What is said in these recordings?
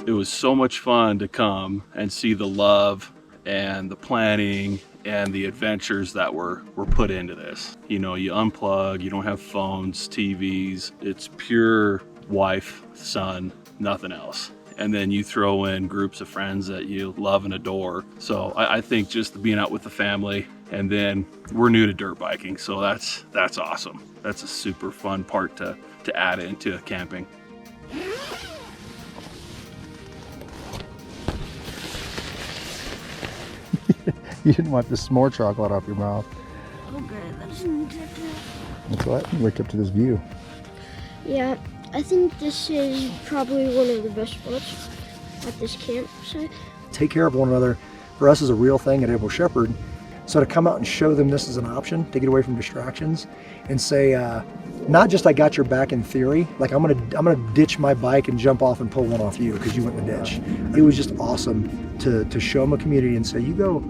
It was so much fun to come and see the love and the planning and the adventures that were put into this. You know, you unplug, you don't have phones, TVs. It's pure wife, son, nothing else. And then you throw in groups of friends that you love and adore. So I think just being out with the family, and then we're new to dirt biking, so that's awesome. That's a super fun part to add into camping. You didn't wipe the s'more chocolate off your mouth. Okay, That's what? Wake up to this view. yeah, I think this is probably one of the best spots at this campsite. Take care of one another for us is a real thing at Able Shepherd. So to come out and show them this is an option to get away from distractions and say, not just I got your back in theory, like I'm gonna ditch my bike and jump off and pull one off you because you went in the ditch. It was just awesome to show them a community and say, you go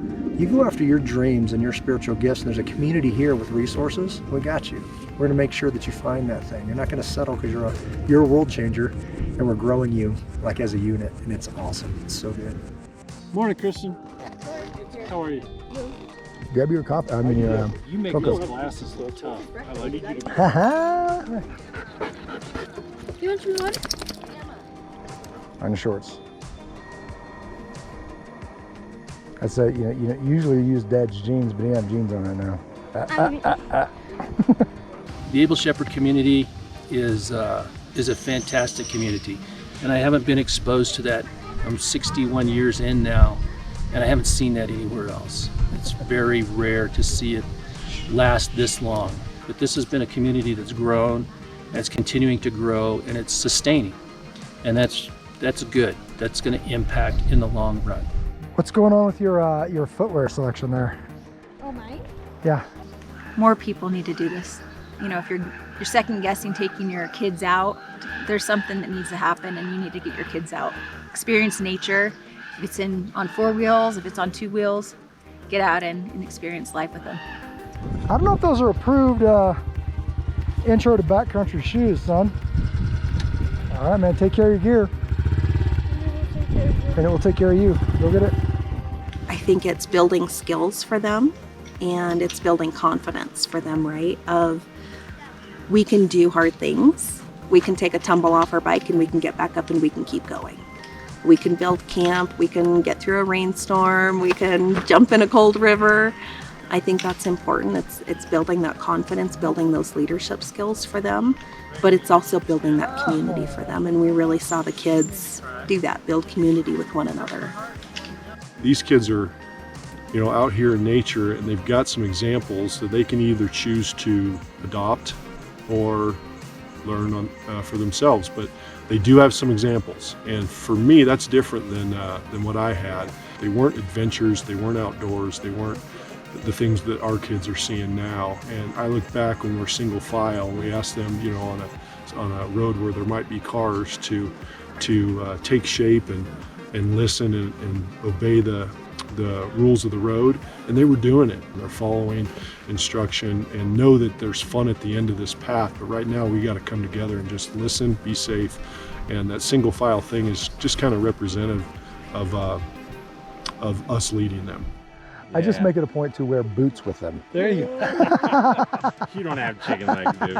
after your dreams and your spiritual gifts, and there's a community here with resources. We got you. We're gonna make sure that you find that thing. You're not gonna settle because you're a world changer, and we're growing you like as a unit, and it's awesome. It's so good. Morning, Kristen. How are you? Grab your coffee. I mean, your You make cocoa. those glasses look tough. I like it. Ha You want some water? On the shorts. I'd say, you know, usually you use Dad's jeans, but he has jeans on right now. The Able Shepherd community is a fantastic community, and I haven't been exposed to that. I'm 61 years in now, and I haven't seen that anywhere else. It's very rare to see it last this long, but this has been a community that's grown, and it's continuing to grow, and it's sustaining, and that's good. That's going to impact in the long run. What's going on with your footwear selection there? Oh, mine? Yeah. More people need to do this. You know, if you're second guessing taking your kids out, there's something that needs to happen and you need to get your kids out. Experience nature. If it's on 4 wheels, if it's on 2 wheels, get out and experience life with them. I don't know if those are approved intro to backcountry shoes, son. All right, man, take care of your gear. And it will take care of you. Go get it. I think it's building skills for them, and it's building confidence for them, right? Of we can do hard things. We can take a tumble off our bike and we can get back up and we can keep going. We can build camp, we can get through a rainstorm, we can jump in a cold river. I think that's important. It's building that confidence, building those leadership skills for them, but it's also building that community for them. And we really saw the kids do that, build community with one another. These kids are, you know, out here in nature, and they've got some examples that they can either choose to adopt or learn for themselves. But they do have some examples, and for me, that's different than what I had. They weren't adventures, they weren't outdoors, they weren't the things that our kids are seeing now. And I look back when we're single file, and we ask them, you know, on a road where there might be cars to take shape and listen and obey the rules of the road, and they were doing it. They're following instruction and know that there's fun at the end of this path. But right now we got to come together and just listen, be safe, and that single file thing is just kind of representative of us leading them. I just make it a point to wear boots with them. There you go. You don't have chicken legs, dude.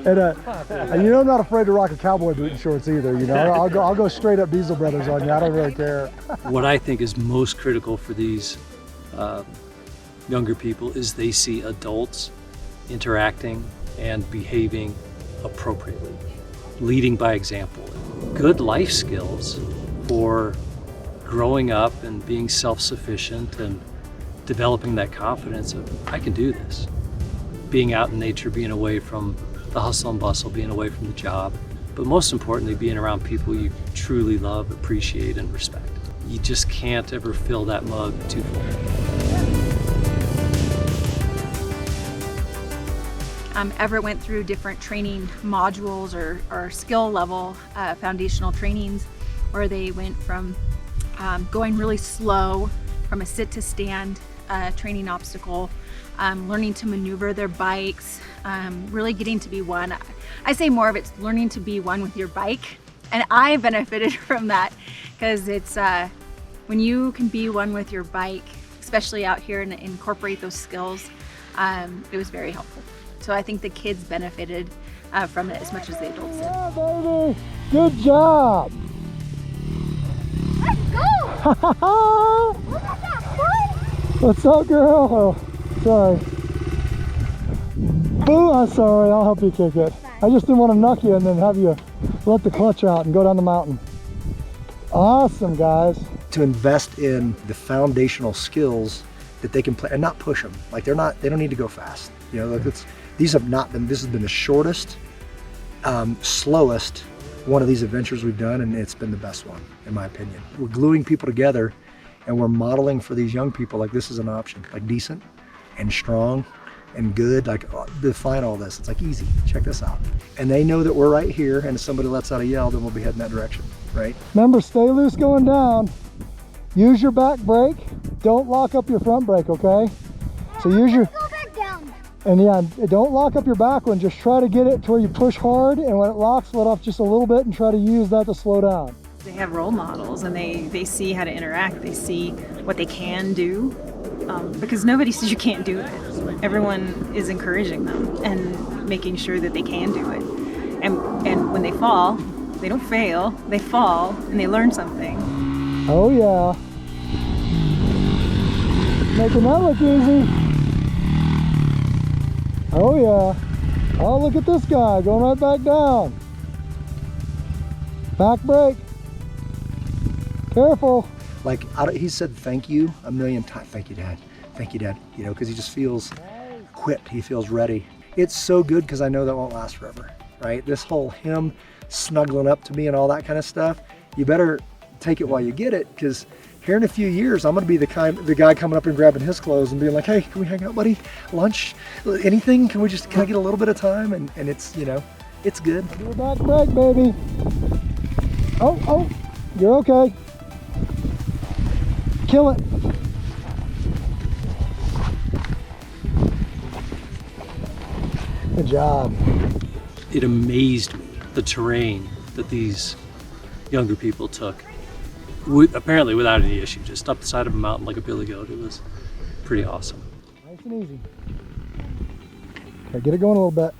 And you know, I'm not afraid to rock a cowboy boot and shorts either. You know, I'll go straight up Diesel Brothers on you. I don't really care. What I think is most critical for these younger people is they see adults interacting and behaving appropriately, leading by example. Good life skills for growing up and being self-sufficient and developing that confidence of, I can do this. Being out in nature, being away from the hustle and bustle, being away from the job, but most importantly, being around people you truly love, appreciate, and respect. You just can't ever fill that mug too full. Everett went through different training modules or skill level foundational trainings where they went from going really slow from a sit to stand training obstacle, learning to maneuver their bikes, really getting to be one. I say more of it's learning to be one with your bike And I benefited from that because it's when you can be one with your bike, especially out here, and incorporate those skills, it was very helpful. So I think the kids benefited from it as much as the adults did. Yeah, baby. Good job. Let's go! Look at that foot! What's up, girl? Oh, sorry. Boo, I'm sorry. I'll help you kick it. I just didn't want to knock you and then have you let the clutch out and go down the mountain. Awesome, guys. To invest in the foundational skills that they can play and not push them. Like they don't need to go fast. You know, like this has been the shortest, slowest one of these adventures we've done, and it's been the best one, in my opinion. We're gluing people together and we're modeling for these young people like this is an option, like decent and strong and good, like define all this. It's like easy, check this out. And they know that we're right here, and if somebody lets out a yell, then we'll be heading that direction, right? Remember, stay loose going down. Use your back brake. Don't lock up your front brake, okay? So use your, Go back down. and yeah, don't lock up your back one. Just try to get it to where you push hard, and when it locks, let off just a little bit and try to use that to slow down. They have role models, and they see how to interact. They see what they can do, because nobody says you can't do it. Everyone is encouraging them and making sure that they can do it. And when they fall, they don't fail. They fall and they learn something. Oh yeah. Making that look easy. Oh yeah. Oh, look at this guy going right back down. Back brake. Careful. Like he said thank you a million times. Thank you, Dad. Thank you, Dad. You know, because he just feels equipped. He feels ready. It's so good because I know that won't last forever, right? This whole him snuggling up to me and all that kind of stuff, you better take it while you get it, because here in a few years, I'm going to be the guy coming up and grabbing his clothes and being like, hey, can we hang out, buddy? Lunch? Anything? Can I get a little bit of time? And it's, you know, it's good. Do a back brake, baby. Oh, you're okay. Kill it. Good job. It amazed me, the terrain that these younger people took. Apparently without any issue, just up the side of a mountain like a billy goat. It was pretty awesome. Nice and easy. Okay, get it going a little bit.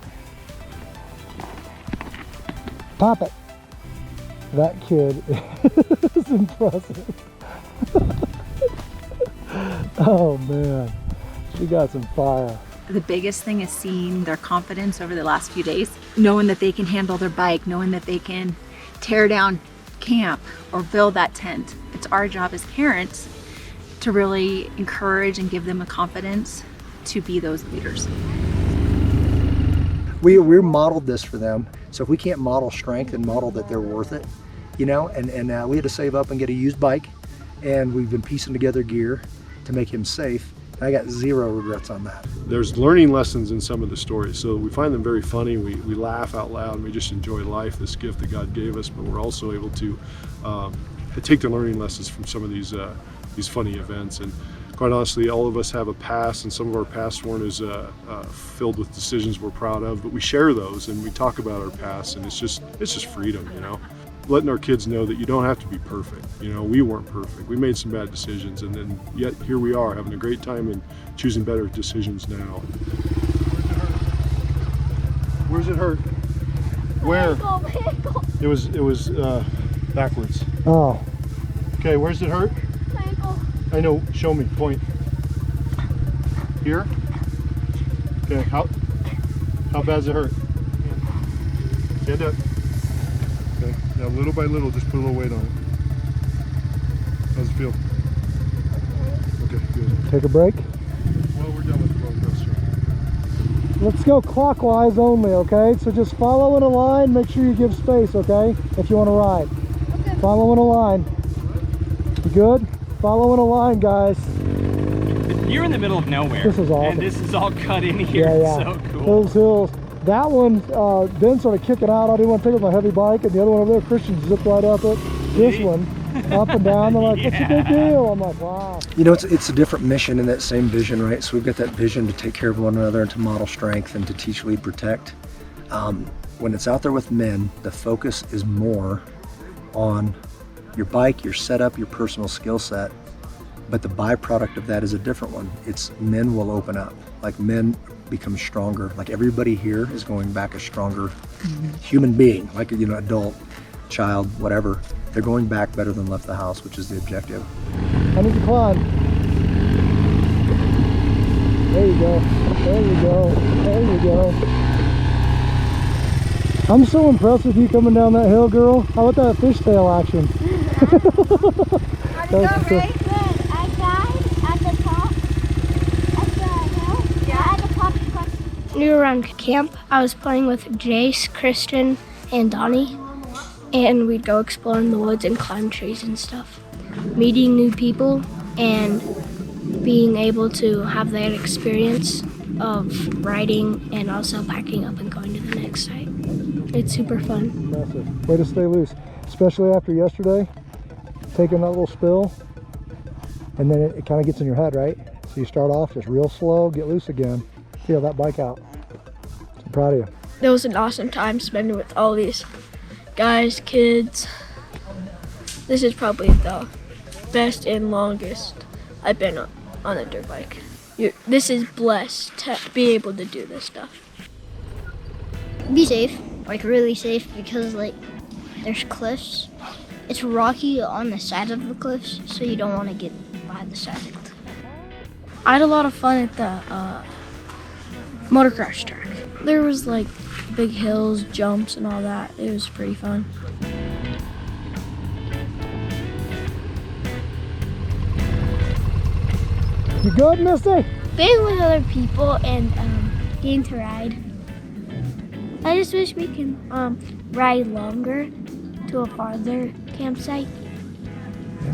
Pop it. That kid is impressive. Oh man, she got some fire. The biggest thing is seeing their confidence over the last few days, knowing that they can handle their bike, knowing that they can tear down camp or build that tent. It's our job as parents to really encourage and give them a confidence to be those leaders. We modeled this for them, so if we can't model strength and model that they're worth it, you know, and we had to save up and get a used bike, and we've been piecing together gear to make him safe. I got zero regrets on that. There's learning lessons in some of the stories, so we find them very funny. We laugh out loud, and we just enjoy life, this gift that God gave us, but we're also able to take the learning lessons from some of these funny events. And quite honestly, all of us have a past, and some of our pasts weren't as filled with decisions we're proud of, but we share those and we talk about our past, and it's just freedom, you know. Letting our kids know that you don't have to be perfect. You know, we weren't perfect. We made some bad decisions, and then yet here we are having a great time and choosing better decisions now. Where's it hurt? Where? It was backwards. Oh. Okay, where's it hurt? My ankle. I know, show me, point. Here? Okay, how bad's it hurt? Stand up. Okay, now little by little, just put a little weight on it. How's it feel? Okay, good. Take a break. Well, we're done with the road restaurant. Let's go clockwise only, okay? So just follow in a line, make sure you give space, okay? If you want to ride. Okay. Follow in a line. You good? Follow in a line, guys. You're in the middle of nowhere. This is awesome. And this is all cut in here. Yeah. So cool. Those hills. That one, Ben started kicking out. I didn't want to take it with my heavy bike, and the other one over there, Christian zipped right up it. This one, up and down. They're like, what's the big deal? I'm like, wow. You know, it's a different mission in that same vision, right? So we've got that vision to take care of one another and to model strength and to teach, lead, protect. When it's out there with men, the focus is more on your bike, your setup, your personal skill set. But the byproduct of that is a different one. It's men will open up. Like men become stronger. Like everybody here is going back a stronger human being, like adult, child, whatever. They're going back better than left the house, which is the objective. I need to climb. There you go. There you go. There you go. I'm so impressed with you coming down that hill, girl. How about that fishtail action? How'd it go, Ray? Good. I died at the top. At the hill? Yeah. At the top. We were around camp. I was playing with Jace, Kristen, and Donnie. And we'd go explore in the woods and climb trees and stuff. Meeting new people and being able to have that experience of riding and also packing up and going to the next site. It's super fun. Impressive. Way to stay loose, especially after yesterday, taking that little spill, and then it kind of gets in your head, right? So you start off just real slow, get loose again, feel that bike out. I'm proud of you. It was an awesome time spending with all these guys, kids. This is probably the best and longest I've been on a dirt bike. This is blessed to be able to do this stuff. Be safe, like really safe, because like there's cliffs. It's rocky on the side of the cliffs, so you don't want to get by the side of the cliff. I had a lot of fun at the motocross track. There was like big hills, jumps, and all that. It was pretty fun. You good, Misty? Being with other people and getting to ride. I just wish we can ride longer to a farther campsite.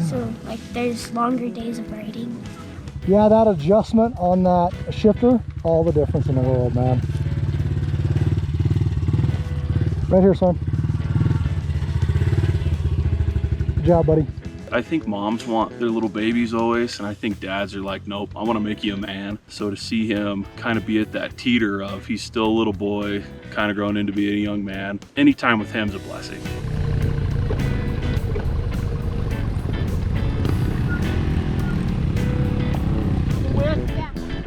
So like there's longer days of riding. Yeah, that adjustment on that shifter, all the difference in the world, man. Right here, son. Good job, buddy. I think moms want their little babies always, and I think dads are like, nope, I want to make you a man. So to see him kind of be at that teeter of he's still a little boy, kind of grown into being a young man, any time with him's a blessing.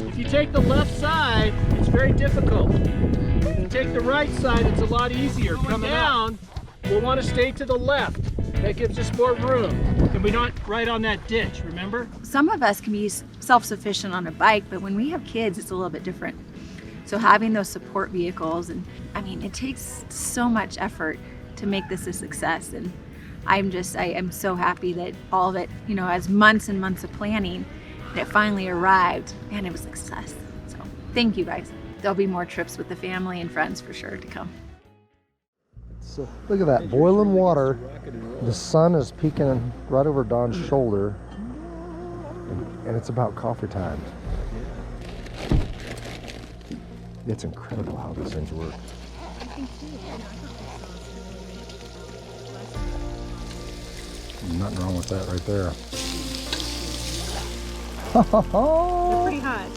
If you take the left side, it's very difficult. If you take the right side, it's a lot easier. Coming down, we'll want to stay to the left. That gives us more room. And we're not right on that ditch, remember? Some of us can be self-sufficient on a bike, but when we have kids, it's a little bit different. So having those support vehicles, and I mean, it takes so much effort to make this a success. And I am so happy that all of it, as months and months of planning, and it finally arrived, and it was a success. So thank you guys. There'll be more trips with the family and friends for sure to come. So look at that, boiling water. The sun is peeking right over Don's shoulder, and it's about coffee time. It's incredible how these things work. Nothing wrong with that right there. They're pretty hot.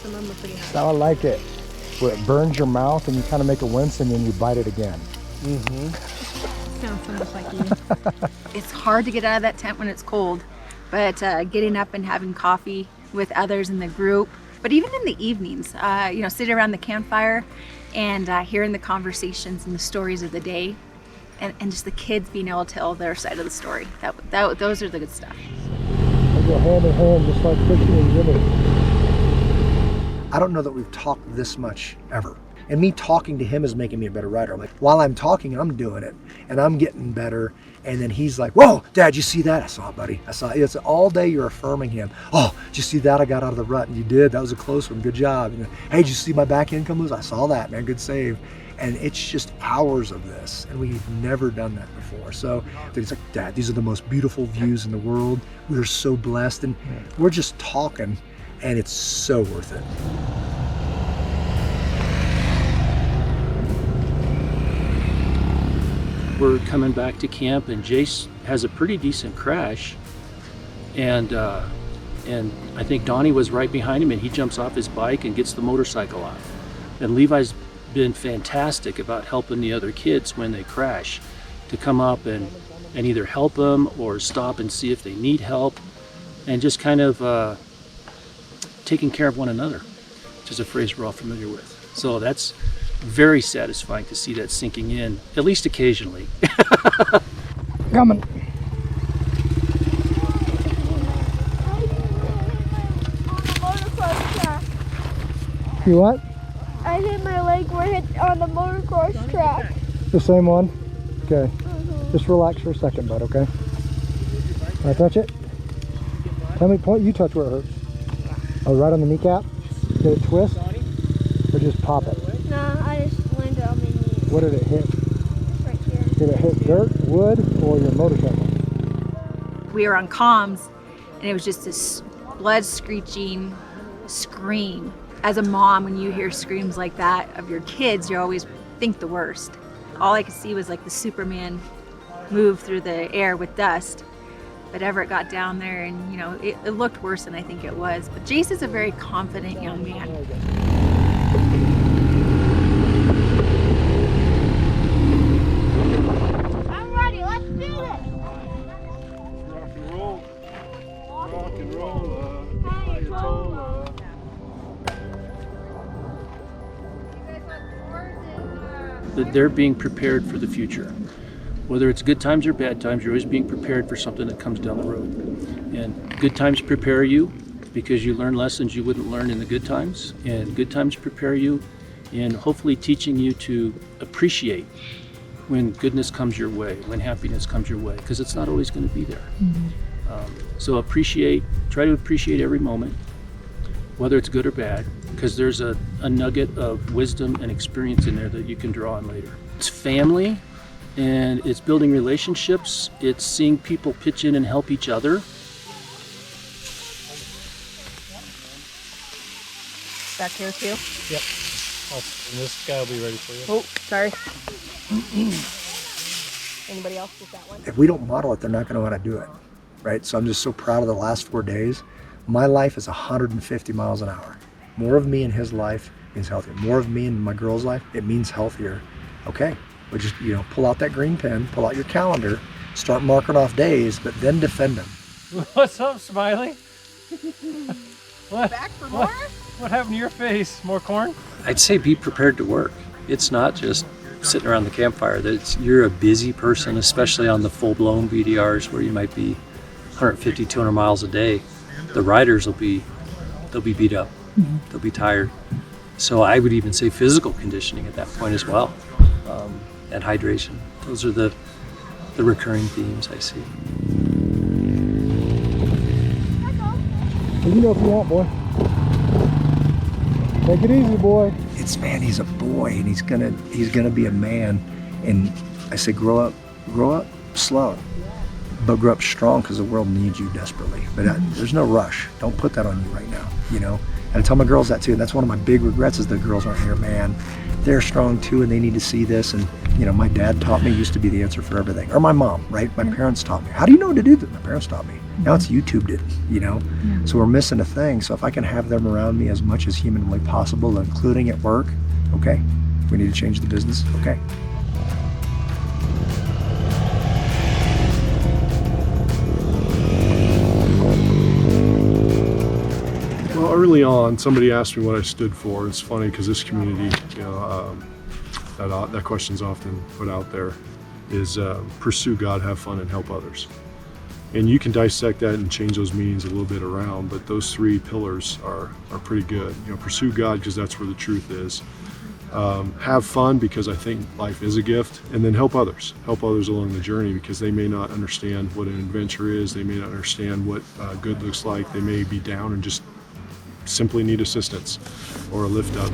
Some of them are pretty hot. How I like it. Where it burns your mouth and you kind of make a wince and then you bite it again. Sounds so much like you. It's hard to get out of that tent when it's cold, but getting up and having coffee with others in the group, but even in the evenings, sitting around the campfire and hearing the conversations and the stories of the day, and just the kids being able to tell their side of the story. Those are the good stuff. They go hand in hand, just like fishing and Jimmy. I don't know that we've talked this much ever. And me talking to him is making me a better rider. I'm like, while I'm talking, I'm doing it. And I'm getting better. And then he's like, whoa, Dad, you see that? I saw it, buddy. I saw it. It's all day you're affirming him. Oh, did you see that? I got out of the rut. And you did. That was a close one. Good job. And, hey, did you see my back end come loose? I saw that, man. Good save. And it's just hours of this. And we've never done that before. So he's like, Dad, these are the most beautiful views in the world. We are so blessed. And we're just talking. And it's so worth it. We're coming back to camp, and Jace has a pretty decent crash, and I think Donnie was right behind him, and he jumps off his bike and gets the motorcycle off. And Levi's been fantastic about helping the other kids when they crash, to come up and and either help them or stop and see if they need help, and just kind of taking care of one another, which is a phrase we're all familiar with. So that's very satisfying to see that sinking in, at least occasionally. Coming. You what? I hit my leg where it hit on the motocross track. The same one? Okay. Just relax for a second, bud, okay? Can I touch it? Tell me, point, you touch where it hurts. Oh, right on the kneecap? Did it twist? Or just pop it? Nah, I just landed on my knees. What did it hit? Right here. Did it hit dirt, wood, or your motorcycle? We were on comms, and it was just this blood screeching scream. As a mom, when you hear screams like that of your kids, you always think the worst. All I could see was like the Superman move through the air with dust. But Everett got down there, and you know, it looked worse than I think it was. But Jace is a very confident young man. I'm ready, let's do this! Rock and roll. Rock and roll. Ayatollah. That they're being prepared for the future. Whether it's good times or bad times, you're always being prepared for something that comes down the road. And good times prepare you because you learn lessons you wouldn't learn in the good times. And good times prepare you in hopefully teaching you to appreciate when goodness comes your way, when happiness comes your way, because it's not always going to be there. So try to appreciate every moment, whether it's good or bad, because there's a nugget of wisdom and experience in there that you can draw on later. It's family, and it's building relationships. It's seeing people pitch in and help each other. Back here too? Yep. And this guy will be ready for you. Oh, sorry. Anybody else with that one? If we don't model it, they're not going to know how to do it, right? So I'm just so proud of the last 4 days. My life is 150 miles an hour. More of me in his life means healthier. More of me in my girl's life, it means healthier. Okay, but just, pull out that green pen, pull out your calendar, start marking off days, but then defend them. What's up, Smiley? What? Back for more? What happened to your face? More corn? I'd say be prepared to work. It's not just sitting around the campfire. You're a busy person, especially on the full-blown BDRs where you might be 150, 200 miles a day. The riders they'll be beat up. They'll be tired. So I would even say physical conditioning at that point as well, and hydration. Those are the recurring themes I see. You can go if you want, boy. Take it easy, boy. He's a boy, and he's gonna be a man. And I say, grow up slow, but grow up strong, because the world needs you desperately. But there's no rush. Don't put that on you right now, And I tell my girls that too. And that's one of my big regrets, is the girls aren't here, man. They're strong too, and they need to see this. And my dad taught me, used to be the answer for everything. Or my mom, right? My parents taught me. How do you know what to do that? My parents taught me. Now it's YouTubed it, So we're missing a thing. So if I can have them around me as much as humanly possible, including at work, okay. If we need to change the business, okay. Well, early on, somebody asked me what I stood for. It's funny because this community, that question's often put out there, is pursue God, have fun, and help others. And you can dissect that and change those meanings a little bit around, but those 3 pillars are pretty good. Pursue God, because that's where the truth is. Have fun, because I think life is a gift, and then help others along the journey, because they may not understand what an adventure is. They may not understand what good looks like. They may be down and just simply need assistance or a lift up.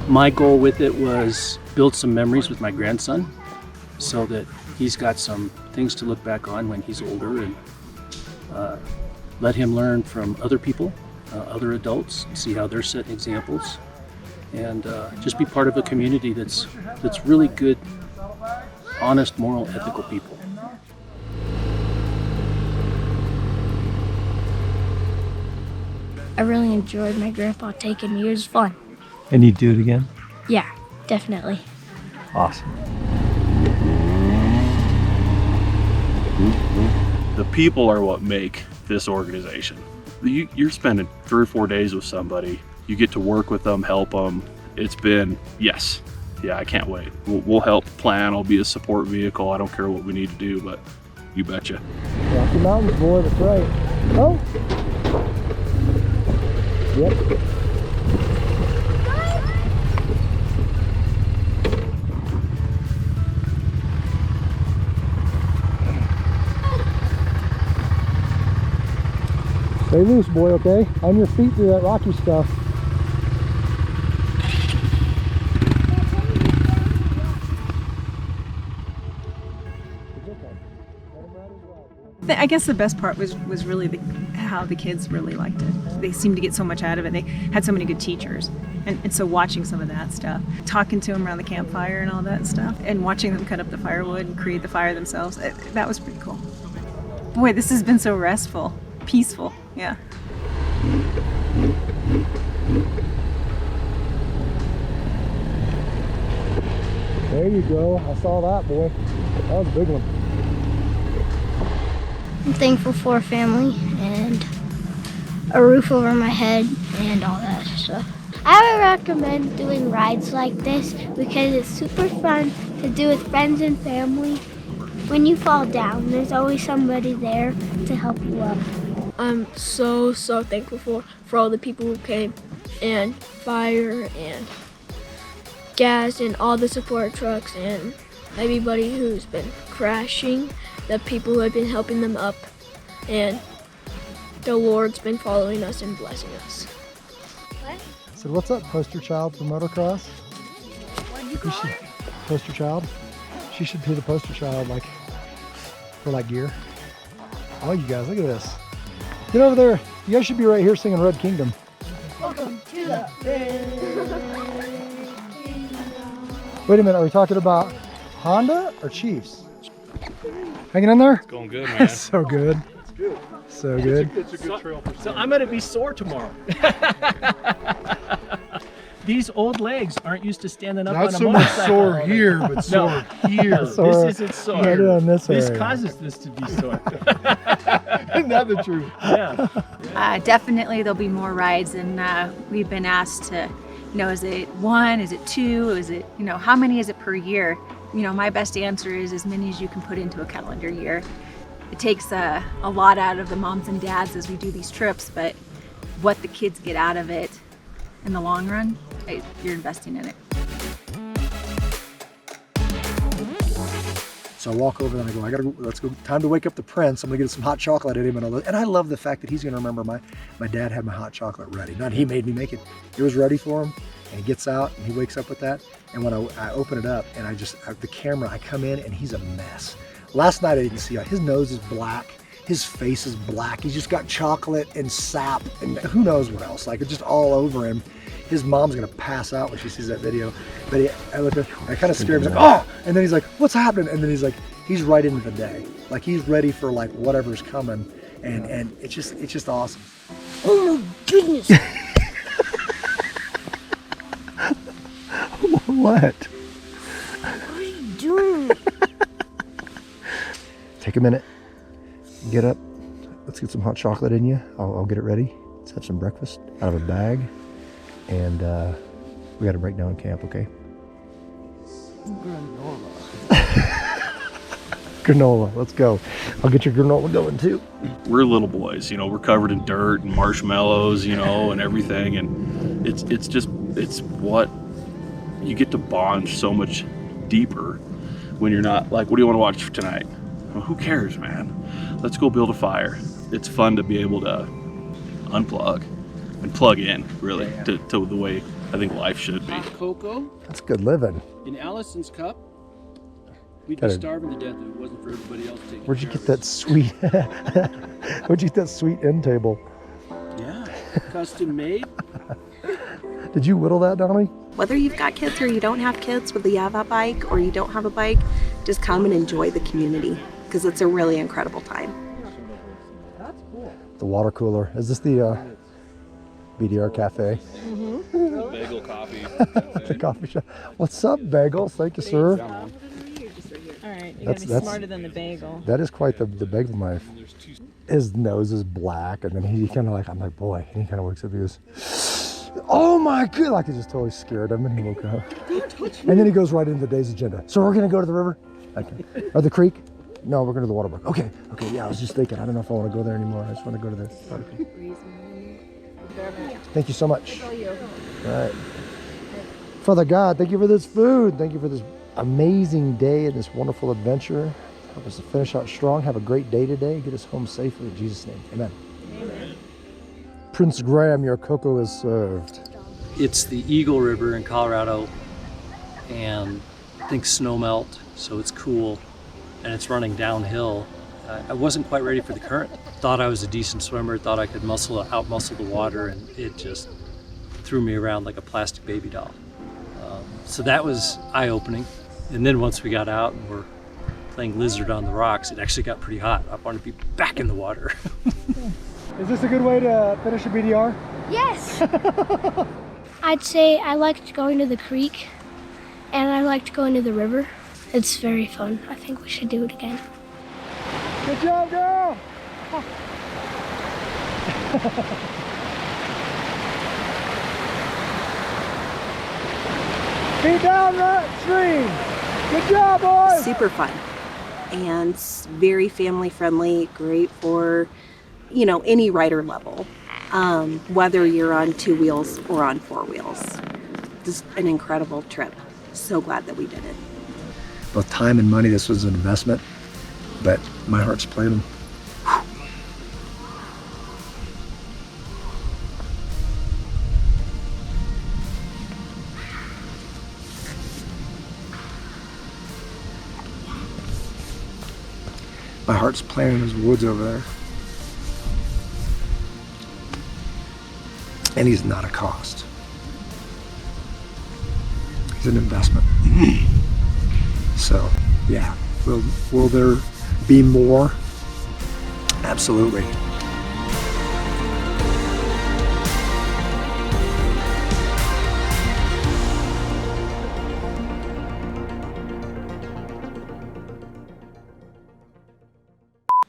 My goal with it was build some memories with my grandson, so that he's got some things to look back on when he's older, and let him learn from other people, other adults, see how they're setting examples, and just be part of a community that's really good, honest, moral, ethical people. I really enjoyed my grandpa taking me. It was fun. And you do it again? Yeah, definitely. Awesome. The people are what make this organization. You're spending 3 or 4 days with somebody. You get to work with them, help them. It's been, yes. Yeah, I can't wait. We'll help plan. I'll be a support vehicle. I don't care what we need to do, but you betcha. Rocky Mountains, boy, that's right. Oh! Yep. Stay loose, boy, okay? On your feet through that rocky stuff. I guess the best part was really how the kids really liked it. They seemed to get so much out of it. They had so many good teachers. And so watching some of that stuff, talking to them around the campfire and all that stuff, and watching them cut up the firewood and create the fire themselves, that was pretty cool. Boy, this has been so restful, peaceful, yeah. There you go. I saw that, boy. That was a big one. I'm thankful for a family and a roof over my head and all that stuff. I would recommend doing rides like this because it's super fun to do with friends and family. When you fall down, there's always somebody there to help you up. I'm so thankful for all the people who came, and fire and gas and all the support trucks and everybody who's been crashing, the people who have been helping them up, and the Lord's been following us and blessing us. So what's up, poster child for motocross? What did you call her? Poster child? She should be the poster child, like, for like gear. Oh, you guys, look at this. Get over there. You guys should be right here singing Red Kingdom. Welcome to the Wait a minute, are we talking about Honda or Chiefs? Hanging in there? It's going good, man. So good. It's good. So good. It's a good trail. So I'm gonna be sore tomorrow. These old legs aren't used to standing up Not on a so much motorcycle. sore here, but sore here. Sore. This isn't sore. Right on this This area. causes this to be sore. Isn't that the truth? Yeah. Definitely there'll be more rides, and we've been asked to, is it 1, is it 2, is it, how many is it per year? My best answer is as many as you can put into a calendar year. It takes a lot out of the moms and dads as we do these trips, but what the kids get out of it in the long run, you're investing in it. So I walk over and I go, let's go, time to wake up the prince. I'm gonna get some hot chocolate at him and all that. And I love the fact that he's gonna remember my dad had my hot chocolate ready. Not he made me make it. It was ready for him. And he gets out and he wakes up with that. And when I open it up and the camera, I come in and he's a mess. Last night I didn't see it. His nose is black. His face is black. He's just got chocolate and sap and who knows what else. Like it's just all over him. His mom's gonna pass out when she sees that video. But I look at I kind of scared him. He's like, oh! And then he's like, what's happening? And then he's like, he's right into the day. Like he's ready for like whatever's coming. And it's just awesome. Oh my goodness! What? What are you doing? Take a minute. Get up. Let's get some hot chocolate in you. I'll get it ready. Let's have some breakfast out of a bag. And we got to break down camp, okay? Granola, let's go. I'll get your granola going too. We're little boys, we're covered in dirt and marshmallows, and everything, and it's what you get to bond so much deeper when you're not like, what do you want to watch for tonight? Well, who cares, man? Let's go build a fire. It's fun to be able to unplug and plug in, really, to the way I think life should be. Hot cocoa That's good living. in Allison's cup. We'd be Gotta- starving to death if it wasn't for everybody else taking Where'd you care get of that sweet, where'd you get that sweet end table? us. Yeah, custom made. Did you whittle that, Donnie? Whether you've got kids or you don't have kids, whether you have a bike or you don't have a bike, just come and enjoy the community because it's a really incredible time. The water cooler. Is this the BDR cafe? Bagel coffee. The coffee shop. What's up, Bagels? Thank you, sir. All right, you gotta be smarter than the bagel. That is quite the bagel knife. His nose is black, and then he kind of like, I'm like, boy, and he kind of wakes up, he goes, oh my god, like it just totally scared him, and he woke up. And then he goes right into the day's agenda. So we're gonna go to the river? Okay. Or the creek? No, we're going to the water park. Okay, yeah, I was just thinking, I don't know if I want to go there anymore. I just want to go to this. Thank you so much. All right. Father God, thank you for this food. Thank you for this amazing day and this wonderful adventure. Help us to finish out strong. Have a great day today. Get us home safely in Jesus' name. Amen. Amen. Prince Graham, your cocoa is served. It's the Eagle River in Colorado, and I think snowmelt, so it's cool, and it's running downhill. I wasn't quite ready for the current. Thought I was a decent swimmer, thought I could out-muscle the water, and it just threw me around like a plastic baby doll. So that was eye-opening. And then once we got out and were playing lizard on the rocks, it actually got pretty hot. I wanted to be back in the water. Is this a good way to finish a BDR? Yes. I'd say I liked going to the creek and I liked going to the river. It's very fun. I think we should do it again. Good job, girl! Feet down that stream! Good job, boys! Super fun and very family friendly, great for, you know, any rider level, whether you're on 2 wheels or on 4 wheels. Just an incredible trip. So glad that we did it. Both time and money, this was an investment, but my heart's playing. My heart's playing in those woods over there. And he's not a cost. He's an investment. So, yeah, will there be more? Absolutely.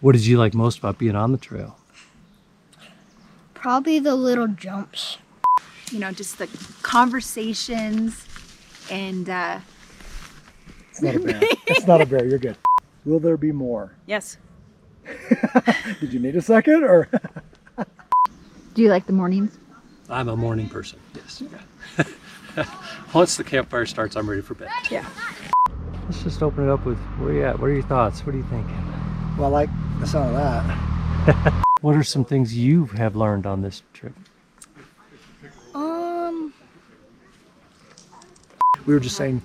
What did you like most about being on the trail? Probably the little jumps. You know, just the conversations and It's not a bear. It's not a bear. You're good. Will there be more? Yes. Did you need a second, or? Do you like the mornings? I'm a morning person, yes. Once the campfire starts, I'm ready for bed. Yeah. Let's just open it up with, where are you at? What are your thoughts? What do you think? Well, I like the sound of that. What are some things you have learned on this trip? We were just saying,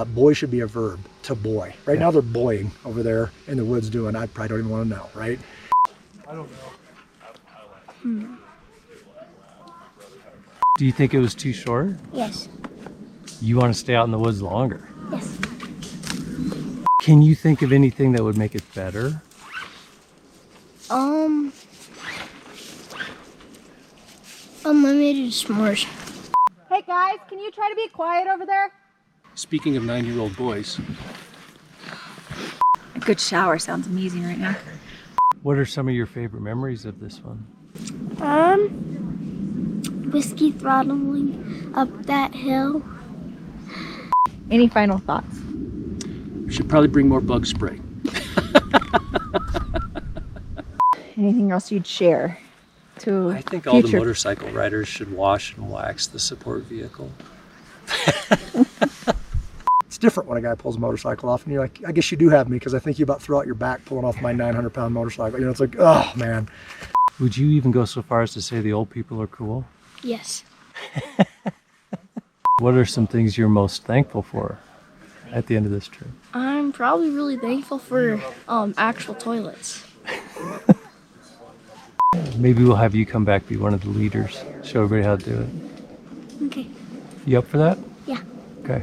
boy should be a verb, to boy. Right now they're boying over there in the woods doing, I probably don't even want to know, right? I don't know. Do you think it was too short? Yes. You want to stay out in the woods longer? Yes. Can you think of anything that would make it better? Unlimited s'mores. Hey guys, can you try to be quiet over there? Speaking of 9-year-old boys, A good shower sounds amazing right now. What are some of your favorite memories of this one? Whiskey throttling up that hill. Any final thoughts? we should probably bring more bug spray. Anything else you'd share to I think all the motorcycle riders should wash and wax the support vehicle. It's different when a guy pulls a motorcycle off and you're like, I guess you do have me, because I think you about threw out your back pulling off my 900-pound motorcycle. You know, it's like, oh man. Would you even go so far as to say the old people are cool? Yes. What are some things you're most thankful for at the end of this trip? I'm probably really thankful for actual toilets. Maybe we'll have you come back, be one of the leaders, show everybody how to do it. Okay. You up for that? Yeah. Okay.